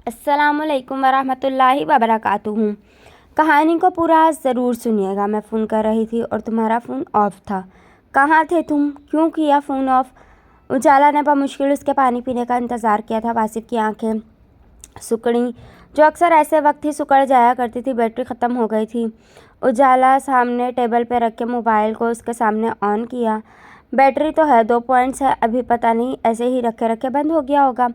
अस्सलाम वालेकुम वरहमतुल्लाहि वबरकातुहू। कहानी को पूरा ज़रूर सुनिएगा। मैं फ़ोन कर रही थी और तुम्हारा फ़ोन ऑफ था। कहाँ थे तुम? क्यों किया फ़ोन ऑफ? उजाला ने बमुश्किल उसके पानी पीने का इंतज़ार किया था। वासिफ की आंखें सुकड़ी, जो अक्सर ऐसे वक्त ही सुकड़ जाया करती थी। बैटरी ख़त्म हो गई थी। उजाला सामने टेबल पर रख के मोबाइल को उसके सामने ऑन किया। बैटरी तो है, 2 पॉइंट्स है, अभी पता नहीं ऐसे ही रखे रखे बंद हो गया होगा।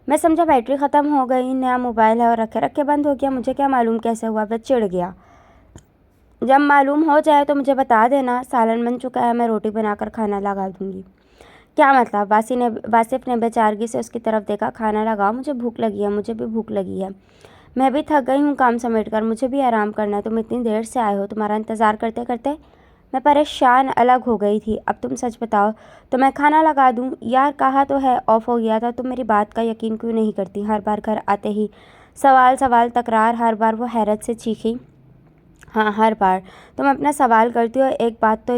मैं समझा बैटरी ख़त्म हो गई, नया मोबाइल है और रखे रखे बंद हो गया। मुझे क्या मालूम कैसे हुआ? वह चिढ़ गया। जब मालूम हो जाए तो मुझे बता देना। सालन बन चुका है, मैं रोटी बनाकर खाना लगा दूंगी। क्या मतलब? वासिफ ने बेचारगी से उसकी तरफ देखा। खाना लगाओ, मुझे भूख लगी है। मुझे भी भूख लगी है। मैं भी थक गई हूँ काम समेट कर, मुझे भी आराम करना है। तुम इतनी देर से आए हो, तुम्हारा इंतज़ार करते करते मैं परेशान अलग हो गई थी। अब तुम सच बताओ तो मैं खाना लगा दूँ? यार कहा तो है ऑफ हो गया था। तुम मेरी बात का यकीन क्यों नहीं करती? हर बार घर आते ही सवाल तकरार। हर बार वो हैरत से चीखी। हाँ, हर बार तुम अपना सवाल करती हो, एक बात तो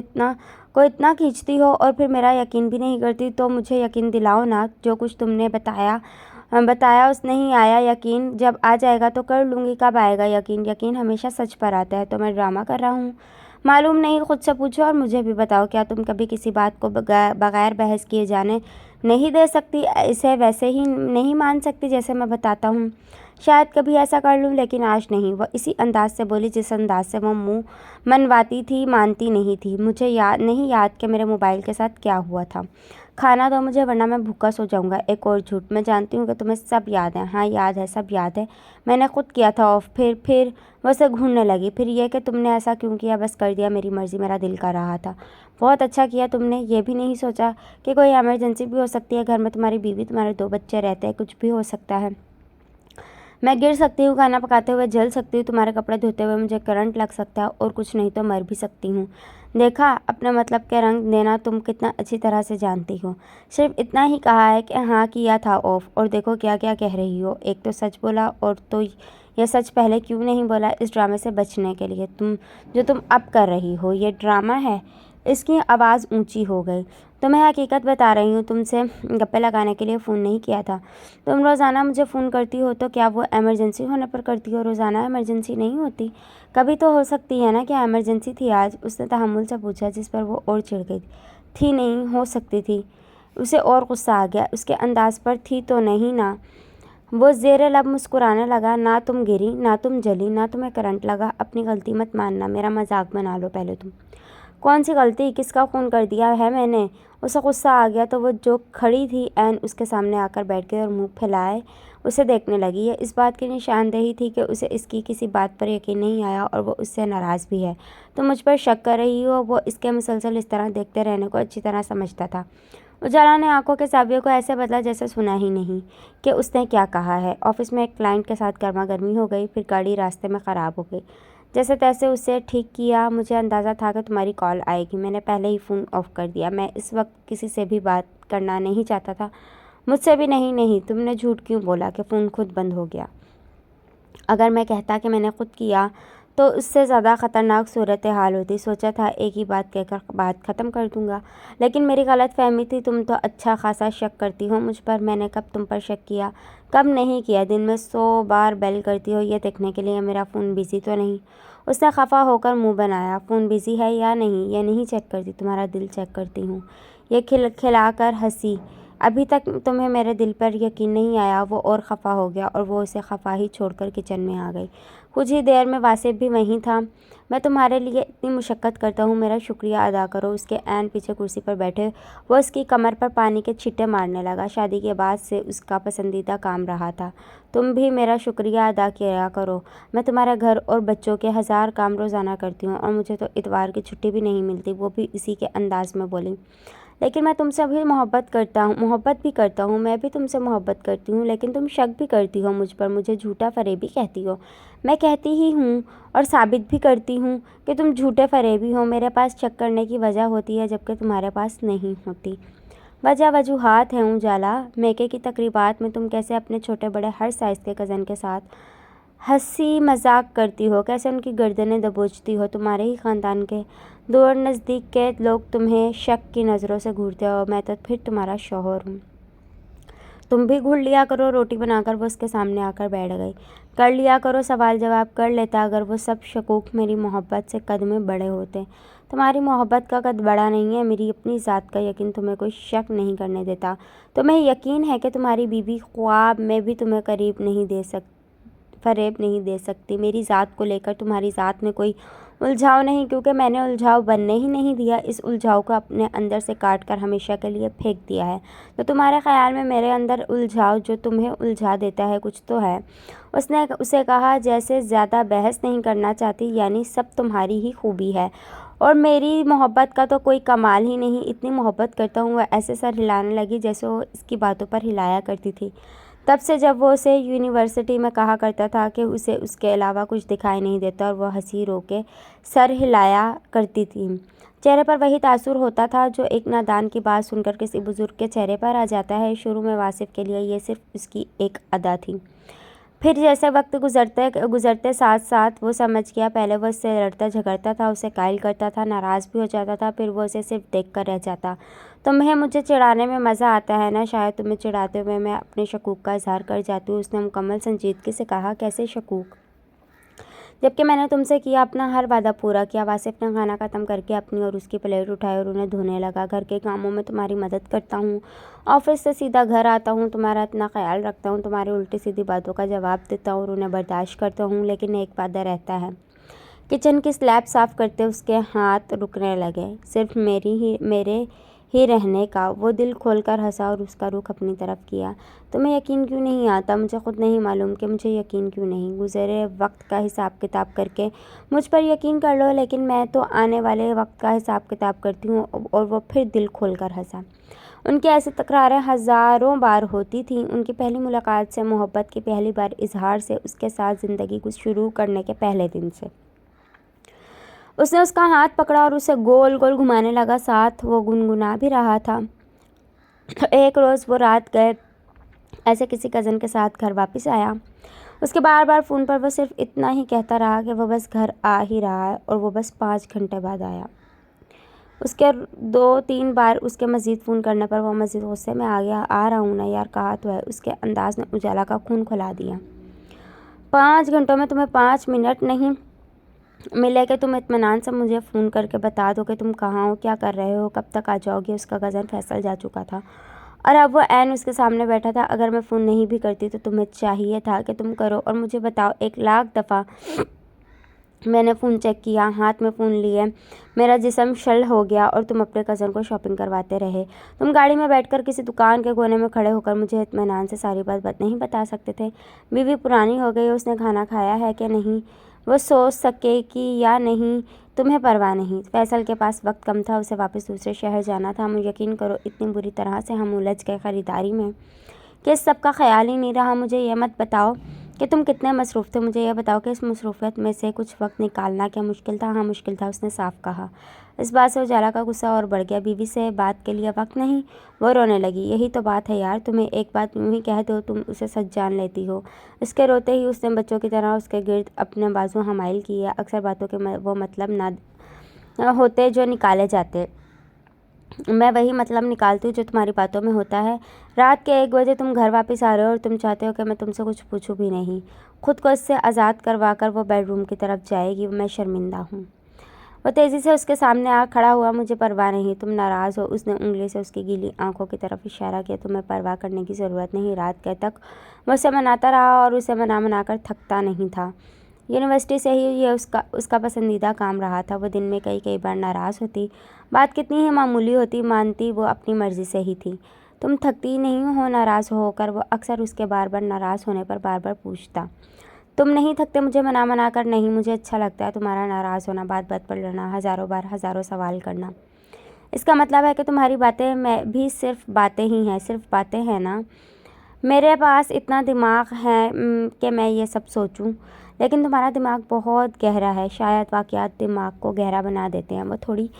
इतना खींचती हो और फिर मेरा यकीन भी नहीं करती। तो मुझे यकीन दिलाओ ना। जो कुछ तुमने बताया उस नहीं आया यकीन। जब आ जाएगा तो कर लूँगी। कब आएगा यकीन? यकीन हमेशा सच पर आता है। तो मैं ड्रामा कर रहा हूँ? मालूम नहीं, खुद से पूछो और मुझे भी बताओ। क्या तुम कभी किसी बात को बगैर बहस किए जाने नहीं दे सकती? इसे वैसे ही नहीं मान सकती जैसे मैं बताता हूँ? शायद कभी ऐसा कर लूँ, लेकिन आज नहीं। वह इसी अंदाज से बोली जिस अंदाज से वो मुँह मनवाती थी, मानती नहीं थी। मुझे याद कि मेरे मोबाइल के साथ क्या हुआ था। खाना दो मुझे, वरना मैं भूखा सो जाऊंगा। एक और झूठ, मैं जानती हूँ कि तुम्हें सब याद है। हाँ याद है, सब याद है। मैंने खुद किया था ऑफ। फिर वो उसे घूरने लगी। फिर ये कि तुमने ऐसा क्यों किया? बस कर दिया, मेरी मर्ज़ी, मेरा दिल कर रहा था। बहुत अच्छा किया तुमने। ये भी नहीं सोचा कि कोई इमरजेंसी भी हो सकती है घर में? तुम्हारी बीवी, तुम्हारे 2 बच्चे रहते हैं, कुछ भी हो सकता है। मैं गिर सकती हूँ, खाना पकाते हुए जल सकती हूँ, तुम्हारे कपड़े धोते हुए मुझे करंट लग सकता है, और कुछ नहीं तो मर भी सकती हूँ। देखा, अपने मतलब के रंग देना तुम कितना अच्छी तरह से जानती हो। सिर्फ इतना ही कहा है कि हाँ किया था ऑफ, और देखो क्या क्या कह रही हो। एक तो सच बोला, और तो यह सच पहले क्यों नहीं बोला? इस ड्रामे से बचने के लिए तुम अब कर रही हो, ये ड्रामा है। इसकी आवाज़ ऊंची हो गई। तो मैं हकीकत बता रही हूँ, तुमसे गप्पे लगाने के लिए फ़ोन नहीं किया था। तुम रोज़ाना मुझे फ़ोन करती हो, तो क्या वो इमरजेंसी होने पर करती हो? रोज़ाना इमरजेंसी नहीं होती, कभी तो हो सकती है ना। क्या इमरजेंसी थी आज? उसने तहम्मुल से पूछा, जिस पर वो और चिढ़ गई। थी नहीं, हो सकती थी। उसे और गुस्सा आ गया उसके अंदाज़ पर। थी तो नहीं ना। वो ज़ेरे लब मुस्कुराने लगा। ना तुम गिरी, ना तुम जली, ना तुम्हें करंट लगा। अपनी गलती मत मानना, मेरा मजाक बना लो पहले तुम। कौन सी गलती? किसका खून कर दिया है मैंने? उसे गुस्सा आ गया तो वो जो खड़ी थी ऐन उसके सामने आकर बैठ गई और मुंह फैलाए उसे देखने लगी। ये इस बात की निशानदेही थी कि उसे इसकी किसी बात पर यकीन नहीं आया और वो उससे नाराज़ भी है। तुम मुझ पर शक कर रही हो? वो इसके मुसलसल इस तरह देखते रहने को अच्छी तरह समझता था। उजाला ने आंखों के सावियों को ऐसे बदला जैसे सुना ही नहीं कि उसने क्या कहा है। ऑफिस में एक क्लाइंट के साथ गर्मा गर्मी हो गई, फिर गाड़ी रास्ते में ख़राब हो गई। जैसे तैसे उसे ठीक किया। मुझे अंदाज़ा था कि तुम्हारी कॉल आएगी, मैंने पहले ही फ़ोन ऑफ कर दिया। मैं इस वक्त किसी से भी बात करना नहीं चाहता था, मुझसे भी नहीं। नहीं, तुमने झूठ क्यों बोला कि फ़ोन खुद बंद हो गया? अगर मैं कहता कि मैंने खुद किया तो उससे ज़्यादा ख़तरनाक सूरत हाल होती। सोचा था एक ही बात कहकर बात ख़त्म कर दूंगा, लेकिन मेरी गलत फहमी थी। तुम तो अच्छा खासा शक करती हो मुझ पर। मैंने कब तुम पर शक किया? कब नहीं किया? दिन में 100 बार बेल करती हो ये देखने के लिए मेरा फ़ोन बिज़ी तो नहीं। उसने खफा होकर मुंह बनाया। फ़ोन बिज़ी है या नहीं ये नहीं चेक करती, तुम्हारा दिल चेक करती हूँ। ये खिलाकर हंसी। अभी तक तुम्हें मेरे दिल पर यकीन नहीं आया। वो और खफा हो गया और वो उसे खफा ही छोड़कर किचन में आ गई। कुछ ही देर में वासिफ भी वहीं था। मैं तुम्हारे लिए इतनी मुशक्क़त करता हूँ, मेरा शुक्रिया अदा करो। उसके ऐन पीछे कुर्सी पर बैठे वो उसकी कमर पर पानी के छिट्टे मारने लगा। शादी के बाद से उसका पसंदीदा काम रहा था। तुम भी मेरा शुक्रिया अदा किया करो। मैं तुम्हारे घर और बच्चों के 1000 काम रोज़ाना करती हूँ, और मुझे तो इतवार की छुट्टी भी नहीं मिलती। वो भी इसी के अंदाज में बोली। लेकिन मैं तुमसे भी मोहब्बत भी करता हूँ। मैं भी तुमसे मोहब्बत करती हूँ, लेकिन तुम शक भी करती हो मुझ पर, मुझे झूठा फरेबी कहती हो। मैं कहती ही हूँ और साबित भी करती हूँ कि तुम झूठे फरेबी हो। मेरे पास शक करने की वजह होती है, जबकि तुम्हारे पास नहीं होती। वजूहात हैं उजाला। मेके की तकरीबात में तुम कैसे अपने छोटे बड़े हर साइज़ के कज़न के साथ हंसी मजाक करती हो, कैसे उनकी गर्दनें दबोचती हो। तुम्हारे ही ख़ानदान के दूर नज़दीक के लोग तुम्हें शक की नज़रों से घूरते हो। मैं तो फिर तुम्हारा शौहर हूँ। तुम भी घुल लिया करो रोटी बनाकर। वो उसके सामने आकर बैठ गई। कर लिया करो सवाल जवाब, कर लेता अगर वो सब शकूक मेरी मोहब्बत से कद में बड़े होते। तुम्हारी मोहब्बत का कद बड़ा नहीं है, मेरी अपनी ज़ात का यकीन तुम्हें कोई शक नहीं करने देता। तुम्हें यकीन है कि तुम्हारी बीवी ख्वाब में भी तुम्हें फरेब नहीं दे सकती। मेरी ज़ात को लेकर तुम्हारी ज़ात में कोई उलझाव नहीं, क्योंकि मैंने उलझाव बनने ही नहीं दिया। इस उलझाव को अपने अंदर से काट कर हमेशा के लिए फेंक दिया है। तो तुम्हारे ख़्याल में मेरे अंदर उलझाव जो तुम्हें उलझा देता है कुछ तो है। उसने उसे कहा, जैसे ज़्यादा बहस नहीं करना चाहती, यानी सब तुम्हारी ही खूबी है और मेरी मोहब्बत का तो कोई कमाल ही नहीं। इतनी मोहब्बत करता हूँ। वह ऐसे सर हिलाने लगी जैसे वो इसकी बातों पर हिलाया करती थी। तब से जब वो उसे यूनिवर्सिटी में कहा करता था कि उसे उसके अलावा कुछ दिखाई नहीं देता, और वह हंसी रो के सर हिलाया करती थी। चेहरे पर वही तासुर होता था जो एक नादान की बात सुनकर किसी बुजुर्ग के चेहरे पर आ जाता है। शुरू में वासिफ के लिए ये सिर्फ उसकी एक अदा थी। फिर जैसे वक्त गुजरते साथ साथ वो समझ गया। पहले वो उससे लड़ता झगड़ता था, उसे कायल करता था, नाराज़ भी हो जाता था, फिर वो उसे सिर्फ देख कर रह जाता। तुम्हें मुझे चिढ़ाने में मज़ा आता है ना? शायद तुम्हें चिढ़ाते हुए मैं अपने शकूक का इजहार कर जाती हूँ। उसने मुकम्मल संजीदगी से कहा। कैसे शकूक? जबकि मैंने तुमसे किया अपना हर वादा पूरा किया। वासिफ ने खाना ख़त्म करके अपनी और उसकी प्लेट उठाई और उन्हें धोने लगा। घर के कामों में तुम्हारी मदद करता हूँ, ऑफिस से सीधा घर आता हूँ, तुम्हारा इतना ख्याल रखता हूँ, तुम्हारी उल्टी सीधी बातों का जवाब देता हूँ और उन्हें बर्दाश्त करता हूँ। लेकिन एक वादा रहता है। किचन की स्लैब साफ़ करते उसके हाथ रुकने लगे। सिर्फ मेरे ही रहने का। वो दिल खोलकर हंसा और उसका रुख अपनी तरफ किया। तुम्हें यकीन क्यों नहीं आता? मुझे खुद नहीं मालूम कि मुझे यकीन क्यों नहीं। गुज़रे वक्त का हिसाब किताब करके मुझ पर यकीन कर लो, लेकिन मैं तो आने वाले वक्त का हिसाब किताब करती हूँ। और वो फिर दिल खोलकर हंसा। उनकी ऐसी तकरारें हज़ारों बार होती थीं। उनकी पहली मुलाकात से, मोहब्बत की पहली बार इजहार से, उसके साथ ज़िंदगी को शुरू करने के पहले दिन से। उसने उसका हाथ पकड़ा और उसे गोल गोल घुमाने लगा। साथ वो गुनगुना भी रहा था। एक रोज़ वो रात गए ऐसे किसी कज़न के साथ घर वापस आया। उसके बार बार फ़ोन पर वो सिर्फ इतना ही कहता रहा कि वो बस घर आ ही रहा है, और वो बस 5 घंटे बाद आया। उसके 2-3 बार उसके मज़ीद फ़ोन करने पर वो मज़ीद गुस्से में आ गया। आ रहा हूँ ना यार, कहा तो है। उसके अंदाज ने उजाला का खून खौला दिया। 5 घंटों में तुम्हें 5 मिनट नहीं मिले कि तुम इत्मीनान से मुझे फ़ोन करके बता दो कि तुम कहाँ हो, क्या कर रहे हो, कब तक आ जाओगे। उसका कज़न फैसल जा चुका था और अब वो ऐन उसके सामने बैठा था। अगर मैं फ़ोन नहीं भी करती तो तुम्हें चाहिए था कि तुम करो और मुझे बताओ। 1,00,000 दफ़ा मैंने फ़ोन चेक किया, हाथ में फ़ोन लिए मेरा जिस्म शल हो गया और तुम अपने कज़न को शॉपिंग करवाते रहे। तुम गाड़ी में बैठकर किसी दुकान के कोने में खड़े होकर मुझे इत्मीनान से सारी बात नहीं बता सकते थे। बीवी पुरानी हो गई, उसने खाना खाया है कि नहीं, वो सोच सकेगी या नहीं, तुम्हें परवाह नहीं। फैसल के पास वक्त कम था, उसे वापस दूसरे शहर जाना था। मुझे यकीन करो, इतनी बुरी तरह से हम उलझ गए ख़रीदारी में कि इस सब का ख्याल ही नहीं रहा। मुझे ये मत बताओ कि तुम कितने मसरूफ़ थे, मुझे यह बताओ कि इस मसरूफ़ियत में से कुछ वक्त निकालना क्या मुश्किल था? हाँ मुश्किल था, उसने साफ कहा। इस बात से उजाला का गुस्सा और बढ़ गया। बीवी से बात के लिए वक्त नहीं? वो रोने लगी। यही तो बात है यार, तुम्हें एक बात यूँ ही कह दो तुम उसे सच जान लेती हो। इसके रोते ही उसने बच्चों की तरह उसके गिर्द अपने बाजू हमाइल किए। अक्सर बातों के वो मतलब ना होते जो निकाले जाते। मैं वही मतलब निकालती हूँ जो तुम्हारी बातों में होता है। रात के 1 बजे तुम घर वापस आ रहे हो और तुम चाहते हो कि मैं तुमसे कुछ पूछूं भी नहीं। खुद को इससे आज़ाद करवा कर वो बेडरूम की तरफ जाएगी। मैं शर्मिंदा हूँ। वो तेज़ी से उसके सामने आ खड़ा हुआ। मुझे परवाह नहीं, तुम नाराज़ हो। उसने उंगली से उसकी गीली आंखों की तरफ इशारा किया। तुम्हें परवाह करने की ज़रूरत नहीं। रात गए तक वो उसे मनाता रहा और उसे मना कर थकता नहीं था। यूनिवर्सिटी से ही ये उसका पसंदीदा काम रहा था। वो दिन में कई बार नाराज़ होती। बात कितनी ही मामूली होती, मानती वो अपनी मर्ज़ी से ही थी। तुम थकती नहीं हो नाराज़ होकर? वो अक्सर उसके बार बार नाराज़ होने पर बार बार पूछता। तुम नहीं थकते? मुझे मना कर नहीं, मुझे अच्छा लगता है तुम्हारा नाराज़ होना, बात पर लड़ना, हज़ारों बार हज़ारों सवाल करना। इसका मतलब है कि तुम्हारी बातें मैं भी सिर्फ बातें ही हैं, सिर्फ बातें हैं ना? मेरे पास इतना दिमाग है कि मैं ये सब सोचूं, लेकिन तुम्हारा दिमाग बहुत गहरा है। शायद वाक़यात दिमाग को गहरा बना देते हैं। वो थोड़ी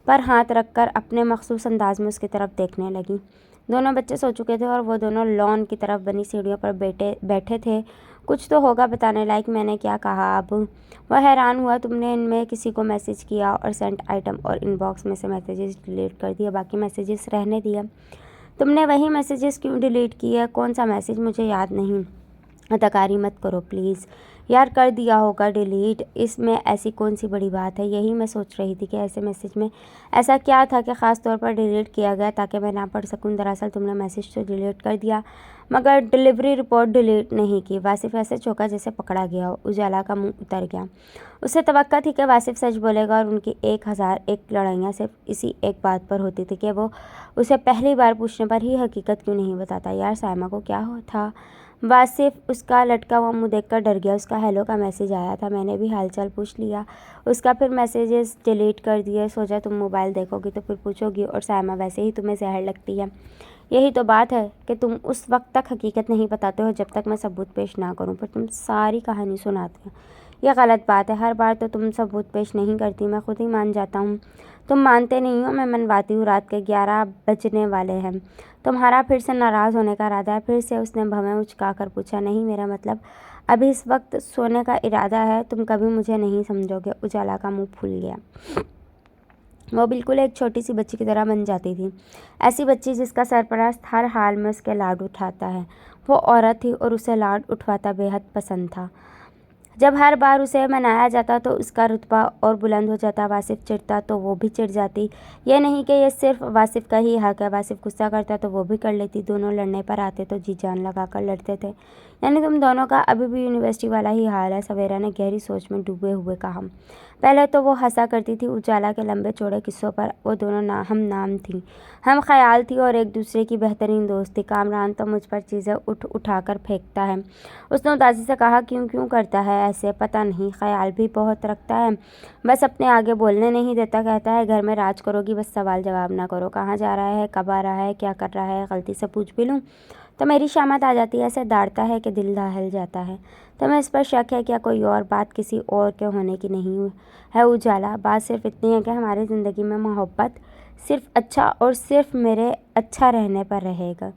पर हाथ रखकर अपने मखसूस अंदाज में उसकी तरफ देखने लगी। दोनों बच्चे सो चुके थे और वो दोनों लॉन की तरफ बनी सीढ़ियों पर बैठे थे। कुछ तो होगा बताने लायक। मैंने क्या कहा अब? वह हैरान हुआ। तुमने इनमें किसी को मैसेज किया और सेंट आइटम और इनबॉक्स में से मैसेजेस डिलीट कर दिए, बाकी मैसेजेस रहने दिए। تم نے وہی میسیجز کیوں ڈیلیٹ کیے؟ کون سا میسیج؟ مجھے یاد نہیں۔ اداکاری مت کرو پلیز یار، کر دیا ہوگا ڈیلیٹ، اس میں ایسی کون سی بڑی بات ہے؟ یہی میں سوچ رہی تھی کہ ایسے میسیج میں ایسا کیا تھا کہ خاص طور پر ڈیلیٹ کیا گیا تاکہ میں نہ پڑھ سکوں۔ دراصل تم نے میسیج تو ڈیلیٹ کر دیا مگر ڈیلیوری رپورٹ ڈیلیٹ نہیں کی۔ واصف ایسے چونکا جیسے پکڑا گیا ہو۔ اجالا کا منہ اتر گیا۔ اسے توقع تھی کہ واصف سچ بولے گا اور ان کی 1001 لڑائیاں صرف اسی ایک بات پر ہوتی تھی کہ وہ اسے پہلی بار پوچھنے پر ہی حقیقت کیوں نہیں بتاتا۔ یار سائمہ کو کیا تھا؟ واصف اس کا لٹکا ہوا منہ دیکھ کر ڈر گیا۔ اس کا ہیلو کا میسیج آیا تھا، میں نے بھی حال چال پوچھ لیا اس کا، پھر میسیجز ڈیلیٹ کر دیے۔ سوچا تم موبائل دیکھو گی تو پھر پوچھو گی، اور سائمہ ویسے ہی تمہیں زہر لگتی ہے۔ یہی تو بات ہے کہ تم اس وقت تک حقیقت نہیں بتاتے ہو جب تک میں ثبوت پیش نہ کروں، پھر تم ساری کہانی سناتے ہو۔ یہ غلط بات ہے، ہر بار تو تم ثبوت پیش نہیں کرتی، میں خود ہی مان جاتا ہوں۔ تم مانتے نہیں ہو، میں منواتی ہوں۔ رات کے 11 بجنے والے ہیں، تمہارا پھر سے ناراض ہونے کا ارادہ ہے؟ پھر سے اس نے بھویں اچکا کر پوچھا۔ نہیں، میرا مطلب ابھی اس وقت سونے کا ارادہ ہے، تم کبھی مجھے نہیں سمجھو گے۔ اجالا کا منہ پھول گیا۔ وہ بالکل ایک چھوٹی سی بچی کی طرح بن جاتی تھی، ایسی بچی جس کا سرپرست ہر حال میں اس کے لاڈ اٹھاتا ہے۔ وہ عورت تھی اور اسے لاڈ اٹھواتا بے حد پسند تھا۔ جب ہر بار اسے منایا جاتا تو اس کا رتبہ اور بلند ہو جاتا، واصف چڑھتا تو وہ بھی چڑھ جاتی۔ یہ نہیں کہ یہ صرف واصف کا ہی حق ہے، واصف غصہ کرتا تو وہ بھی کر لیتی، دونوں لڑنے پر آتے تو جی جان لگا کر لڑتے تھے۔ یعنی تم دونوں کا ابھی بھی یونیورسٹی والا ہی حال ہے، سویرا نے گہری سوچ میں ڈوبے ہوئے کہا۔ پہلے تو وہ ہنسا کرتی تھی اجالا کے لمبے چوڑے قصوں پر، وہ دونوں ہم نام تھیں، ہم خیال تھی اور ایک دوسرے کی بہترین دوست تھی۔ کامران تو مجھ پر چیزیں اٹھا کر پھینکتا ہے، اس نے اداسی سے کہا۔ کیوں کرتا ہے ایسے؟ پتہ نہیں، خیال بھی بہت رکھتا ہے، بس اپنے آگے بولنے نہیں دیتا، کہتا ہے گھر میں راج کرو گی، بس سوال جواب نہ کرو، کہاں جا رہا ہے، کب آ رہا ہے، کیا کر رہا ہے، غلطی سے پوچھ بھی لوں تو میری شامت آ جاتی ہے، ایسے ڈانٹتا ہے کہ دل دہل جاتا ہے۔ تمہیں اس پر شک ہے کیا؟ کوئی اور بات کسی اور کے ہونے کی نہیں ہے اجالا، بات صرف اتنی ہے کہ ہماری زندگی میں محبت صرف اچھا اور صرف میرے اچھا رہنے پر رہے گا۔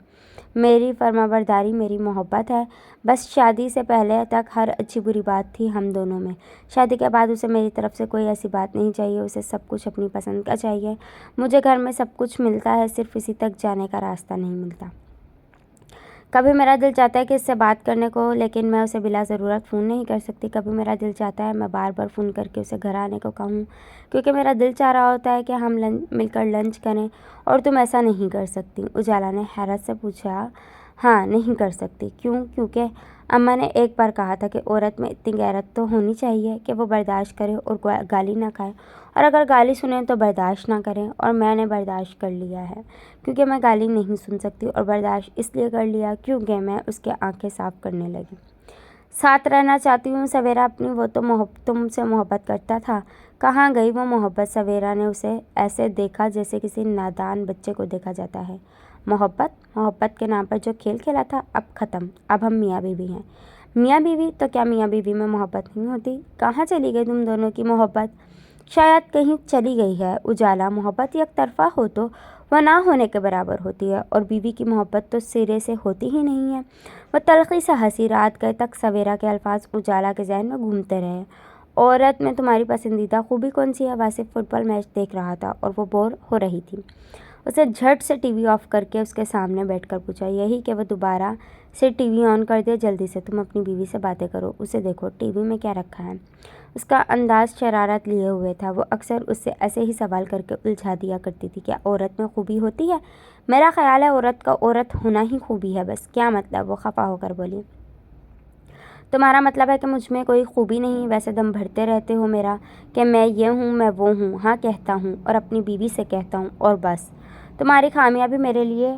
میری فرمانبرداری میری محبت ہے، بس شادی سے پہلے تک ہر اچھی بری بات تھی ہم دونوں میں، شادی کے بعد اسے میری طرف سے کوئی ایسی بات نہیں چاہیے، اسے سب کچھ اپنی پسند کا چاہیے۔ مجھے گھر میں سب کچھ ملتا ہے، صرف اسی تک جانے کا راستہ نہیں ملتا۔ کبھی میرا دل چاہتا ہے کہ اس سے بات کرنے کو، لیکن میں اسے بلا ضرورت فون نہیں کر سکتی۔ کبھی میرا دل چاہتا ہے میں بار بار فون کر کے اسے گھر آنے کو کہوں، کیونکہ میرا دل چاہ رہا ہوتا ہے کہ ہم مل کر لنچ کریں، اور تم ایسا نہیں کر سکتی۔ اجالا نے حیرت سے پوچھا۔ ہاں نہیں کر سکتی۔ کیوں؟ کیونکہ اماں نے ایک بار کہا تھا کہ عورت میں اتنی غیرت تو ہونی چاہیے کہ وہ برداشت کرے اور گالی نہ کھائے، اور اگر گالی سنیں تو برداشت نہ کریں، اور میں نے برداشت کر لیا ہے، کیونکہ میں گالی نہیں سن سکتی، اور برداشت اس لیے کر لیا کیونکہ میں اس کے آنکھیں صاف کرنے لگی۔ ساتھ رہنا چاہتی ہوں سویرا اپنی، وہ تو تم سے محبت کرتا تھا، کہاں گئی وہ محبت؟ سویرا نے اسے ایسے دیکھا جیسے کسی نادان بچے کو دیکھا جاتا ہے۔ محبت کے نام پر جو کھیل کھیلا تھا اب ختم، اب ہم میاں بیوی ہیں۔ میاں بیوی؟ تو کیا میاں بیوی میں محبت نہیں ہوتی؟ کہاں چلی گئی تم دونوں کی محبت؟ شاید کہیں چلی گئی ہے اجالا۔ محبت یک طرفہ ہو تو وہ نہ ہونے کے برابر ہوتی ہے، اور بیوی کی محبت تو سرے سے ہوتی ہی نہیں ہے۔ وہ تلخی سے ہنسی۔ رات گئے تک سویرا کے الفاظ اجالا کے ذہن میں گھومتے رہے۔ عورت میں تمہاری پسندیدہ خوبی کون سی ہے؟ واصف فٹ بال میچ دیکھ رہا تھا اور وہ بور ہو رہی تھی۔ اسے جھٹ سے ٹی وی آف کر کے اس کے سامنے بیٹھ کر پوچھا۔ یہی کہ وہ دوبارہ سے ٹی وی آن کر دے، جلدی سے تم اپنی بیوی سے باتیں کرو، اسے دیکھو ٹی وی میں کیا رکھا ہے۔ اس کا انداز شرارت لیے ہوئے تھا، وہ اکثر اس سے ایسے ہی سوال کر کے الجھا دیا کرتی تھی۔ کیا عورت میں خوبی ہوتی ہے؟ میرا خیال ہے عورت کا عورت ہونا ہی خوبی ہے بس۔ کیا مطلب؟ وہ خفا ہو کر بولی۔ تمہارا مطلب ہے کہ مجھ میں کوئی خوبی نہیں؟ ویسے دم بھرتے رہتے ہو میرا کہ میں یہ ہوں، میں وہ ہوں۔ ہاں کہتا ہوں، اور اپنی بیوی سے کہتا ہوں، اور بس۔ تمہاری خامیاں بھی میرے لیے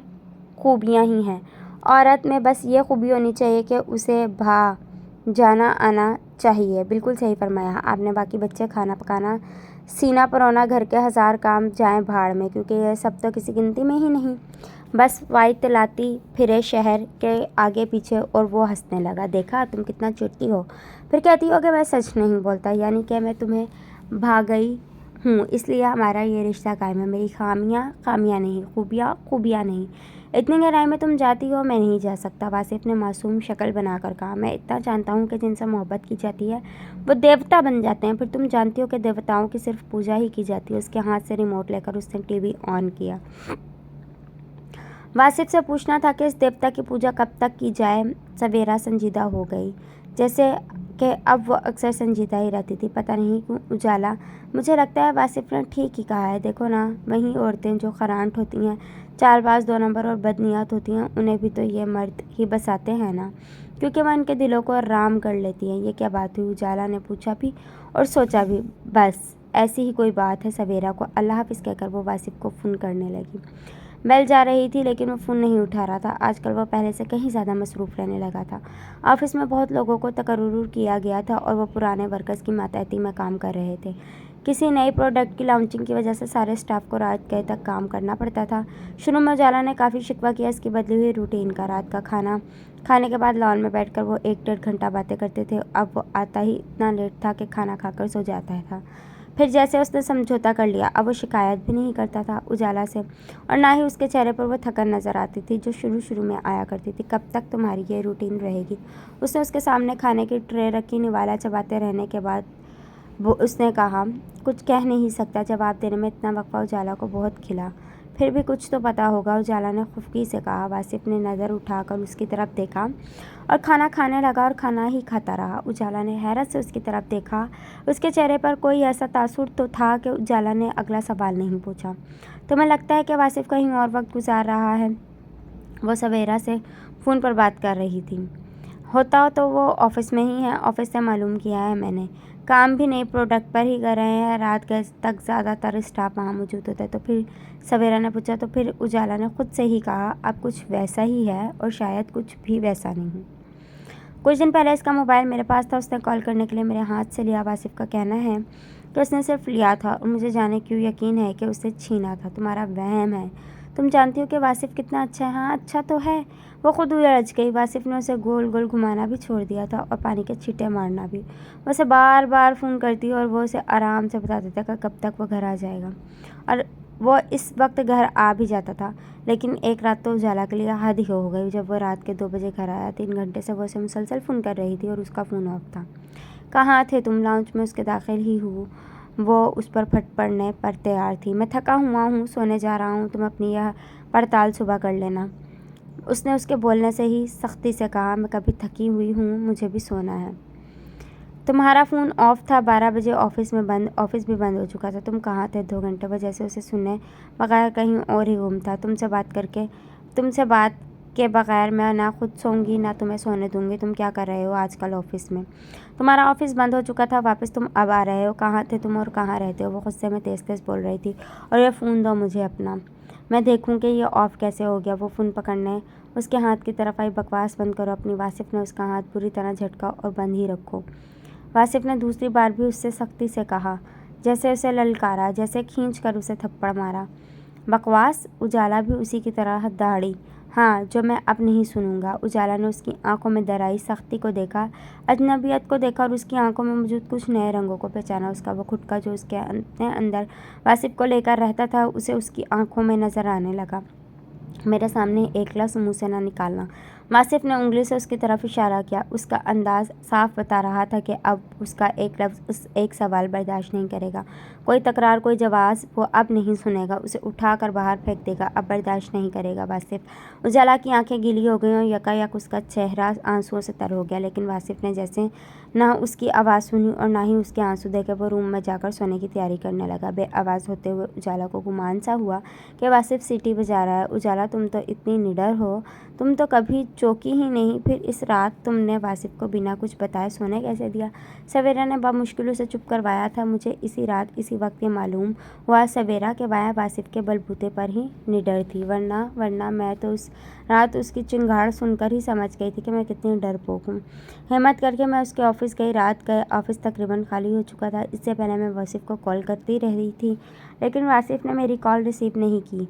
خوبیاں ہی ہیں۔ عورت میں بس یہ خوبی ہونی چاہیے کہ اسے جانا آنا چاہیے۔ بالکل صحیح فرمایا آپ نے۔ باقی بچے، کھانا پکانا، سینہ پرونا، گھر کے 1000 کام جائیں بھاڑ میں، کیونکہ یہ سب تو کسی گنتی میں ہی نہیں۔ بس وائٹ تلاتی پھرے شہر کے آگے پیچھے، اور وہ ہنسنے لگا۔ دیکھا تم کتنا چڑتی ہو، پھر کہتی ہو کہ میں سچ نہیں بولتا، یعنی کہ میں تمہیں بھاگئی ہوں اس لیے ہمارا یہ رشتہ قائم ہے۔ میری خامیاں نہیں، خوبیاں نہیں۔ اتنی گہرائی میں تم جاتی ہو، میں نہیں جا سکتا، واصف نے معصوم شکل بنا کر کہا۔ میں اتنا جانتا ہوں کہ جن سے محبت کی جاتی ہے وہ دیوتا بن جاتے ہیں، پھر تم جانتی ہو کہ دیوتاؤں کی صرف پوجا ہی کی جاتی ہے۔ اس کے ہاتھ سے ریموٹ لے کر اس نے ٹی وی آن کیا۔ वासिफ से पूछना था कि इस देवता की पूजा कब तक की जाए। सवेरा संजीदा हो गई, जैसे कि अब वो अक्सर संजीदा ही रहती थी। पता नहीं क्यों उजाला, मुझे लगता है वासिफ ने ठीक ही कहा है। देखो ना, वही औरतें जो खरांट होती हैं, चालबाज, 2 नंबर और बदनीयत होती हैं, उन्हें भी तो ये मर्द ही बसाते हैं ना, क्योंकि वह इनके दिलों को राम कर लेती हैं। ये क्या बात हुई? उजाला ने पूछा भी और सोचा भी। बस ऐसी ही कोई बात है। सवेरा को अल्लाह हाफिज़ कहकर वो वासिफ को फ़ोन करने लगी। बेल जा रही थी, लेकिन वो फ़ोन नहीं उठा रहा था। आजकल वह पहले से कहीं ज़्यादा मसरूफ़ रहने लगा था। ऑफिस में बहुत लोगों को तकर्रुर किया गया था और वो पुराने वर्कर्स की मातहती में काम कर रहे थे। किसी नई प्रोडक्ट की लॉन्चिंग की वजह से सारे स्टाफ को रात गए तक काम करना पड़ता था। शुरू में उजाला ने काफ़ी शिकवा किया इसकी बदली हुई रूटीन का। रात का खाना खाने के बाद लॉन में बैठकर वो 1-1.5 घंटा बातें करते थे। अब वो आता ही इतना लेट था कि खाना खाकर सो जाता था। फिर जैसे उसने समझौता कर लिया, अब वो शिकायत भी नहीं करता था उजाला से, और ना ही उसके चेहरे पर वो थकन नज़र आती थी जो शुरू में आया करती थी। कब तक तुम्हारी ये रूटीन रहेगी? उसने उसके सामने खाने की ट्रे रखी। निवाला चबाते रहने के बाद वो उसने कहा, कुछ कह नहीं सकता। जवाब देने में इतना वक्फा उजाला को बहुत खिला। फिर भी कुछ तो पता होगा, उजाला ने खुफकी से कहा। वासिफ ने नज़र उठाकर उसकी तरफ देखा और खाना खाने लगा और खाना ही खाता रहा। उजाला ने हैरत से उसकी तरफ देखा। उसके चेहरे पर कोई ऐसा तासुर तो था कि उजाला ने अगला सवाल नहीं पूछा। तुम्हें लगता है कि वासिफ कहीं और वक्त गुजार रहा है? वो सवेरा से फ़ोन पर बात कर रही थी। होता तो वो ऑफिस में ही है। ऑफिस से मालूम किया है मैंने। काम भी नई प्रोडक्ट पर ही कर रहे हैं। रात गए तक ज़्यादातर स्टाफ वहाँ मौजूद होता है। तो फिर सवेरा ने पूछा। तो फिर उजाला ने खुद से ही कहा, अब कुछ वैसा ही है और शायद कुछ भी वैसा नहीं। कुछ दिन पहले इसका मोबाइल मेरे पास था। उसने कॉल करने के लिए मेरे हाथ से लिया। वासिफ का कहना है कि उसने सिर्फ लिया था और मुझे जाने क्यों यकीन है कि उससे छीना था। तुम्हारा वहम है। तुम जानती हो कि वासिफ कितना अच्छा है। हाँ, अच्छा तो है। वो खुद उलझ गई। वासिफ ने उसे गोल गोल घुमाना भी छोड़ दिया था और पानी के छींटे मारना भी। वो उसे बार बार फ़ोन करती और वो उसे आराम से बता देता कि कब तक वो घर आ जाएगा, और वो इस वक्त घर आ भी जाता था। लेकिन एक रात तो उजाला के लिए हद ही हो गई। जब वो रात के 2 बजे घर आया, 3 घंटे से वो उसे मुसलसल फ़ोन कर रही थी और उसका फ़ोन ऑफ था। कहाँ थे तुम? लाउंज में उसके दाखिल ही हूँ। वो उस पर फट पड़ने पर तैयार थी। मैं थका हुआ हूँ, सोने जा रहा हूँ। तुम अपनी यह पड़ताल सुबह कर लेना। उसने उसके बोलने से ही सख्ती से कहा, मैं कभी थकी हुई हूँ, मुझे भी सोना है। तुम्हारा फ़ोन ऑफ था। 12 बजे ऑफिस भी बंद हो चुका था। तुम कहाँ थे 2 घंटे? वो जैसे उसे सुने बगैर कहीं और ही गुम था। तुमसे बात के बगैर मैं ना खुद सोऊंगी ना तुम्हें सोने दूंगी। तुम क्या कर रहे हो आजकल ऑफिस में? तुम्हारा ऑफिस बंद हो चुका था, वापस तुम अब आ रहे हो। कहाँ थे तुम और कहाँ रहते हो? वो गुस्से में तेज़ तेज़ बोल रही थी। और ये फ़ोन दो मुझे अपना, मैं देखूँ कि ये ऑफ़ कैसे हो गया। वो फ़ोन पकड़ने उसके हाथ की तरफ आई। बकवास बंद करो अपनी। वासिफ ने उसका हाथ बुरी तरह झटका और बंद ही रखो। वासिफ ने दूसरी बार भी उससे सख्ती से कहा, जैसे उसे ललकारा, जैसे खींच कर उसे थप्पड़ मारा। बकवास? उजाला भी उसी की तरह दाढ़ी। हाँ, जो मैं अब नहीं सुनूंगा। उजाला ने उसकी आंखों में दराई सख्ती को देखा, अजनबियत को देखा और उसकी आंखों में मौजूद कुछ नए रंगों को पहचाना। उसका वो खुटका जो उसके अंदर वासिफ को लेकर रहता था, उसे उसकी आंखों में नजर आने लगा। मेरे सामने एक लफ्ज़ मुँह से ना निकालना। वासिफ ने उंगली से उसकी तरफ इशारा किया। उसका अंदाज साफ बता रहा था कि अब उसका एक लफ्ज़, उस एक सवाल बर्दाश्त नहीं करेगा। कोई तकरार, कोई जवाब वो अब नहीं सुनेगा। उसे उठाकर बाहर फेंक देगा। अब बर्दाश्त नहीं करेगा वासिफ। उजाला की आंखें गीली हो गईं और यकायक उसका चेहरा आंसुओं से तर हो गया। लेकिन वासिफ ने जैसे ना उसकी आवाज़ सुनी और ना ही उसके आंसू देखे। वो रूम में जाकर सोने की तैयारी करने लगा। बेआवाज़ होते हुए उजाला को गुमान सा हुआ कि वासिफ सीटी बजा रहा है। उजाला, तुम तो इतनी निडर हो, तुम तो कभी चौकी ही नहीं। फिर इस रात तुमने वासिफ को बिना कुछ बताए सोने कैसे दिया? सवेरा ने बमुश्किल उसे चुप करवाया था। मुझे इसी रात इसी वक्त ये मालूम हुआ सवेरा के वाया वासिफ के बलबूते पर ही निडर थी, वरना मैं तो उस रात उसकी चिंगाड़ सुनकर ही समझ गई थी कि मैं कितनी डरपोक हूँ। हिम्मत करके मैं उसके ऑफिस गई। रात गए ऑफिस तकरीबन खाली हो चुका था। इससे पहले मैं वासिफ को कॉल करती रही थी, लेकिन वासिफ ने मेरी कॉल रिसीव नहीं की।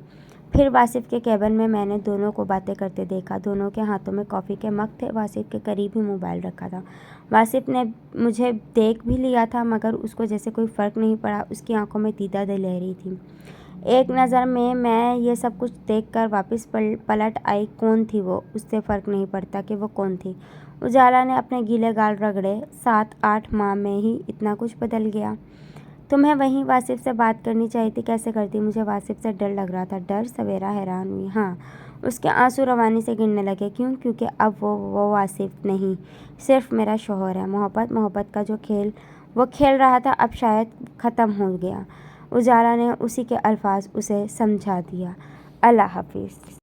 फिर वासिफ के केबिन में मैंने दोनों को बातें करते देखा। दोनों के हाथों में कॉफ़ी के मग थे। वासिफ के करीब ही मोबाइल रखा था। वासिफ ने मुझे देख भी लिया था, मगर उसको जैसे कोई फ़र्क नहीं पड़ा। उसकी आंखों में दीदा दिलहरी थी। एक नज़र में मैं ये सब कुछ देखकर वापस पलट आई। कौन थी वो? उससे फ़र्क नहीं पड़ता कि वो कौन थी। उजाला ने अपने गीले गाल रगड़े। 7-8 माह में ही इतना कुछ बदल गया। تمہیں وہیں واصف سے بات کرنی چاہیے تھی، کیسے کرتی؟ مجھے واصف سے ڈر لگ رہا تھا۔ ڈر؟ سویرا حیران ہوئی۔ ہاں۔ اس کے آنسو روانی سے گرنے لگے۔ کیوں؟ کیونکہ اب وہ واصف نہیں، صرف میرا شوہر ہے۔ محبت کا جو کھیل وہ کھیل رہا تھا اب شاید ختم ہو گیا۔ اجالا نے اسی کے الفاظ اسے سمجھا دیا۔ اللہ حافظ۔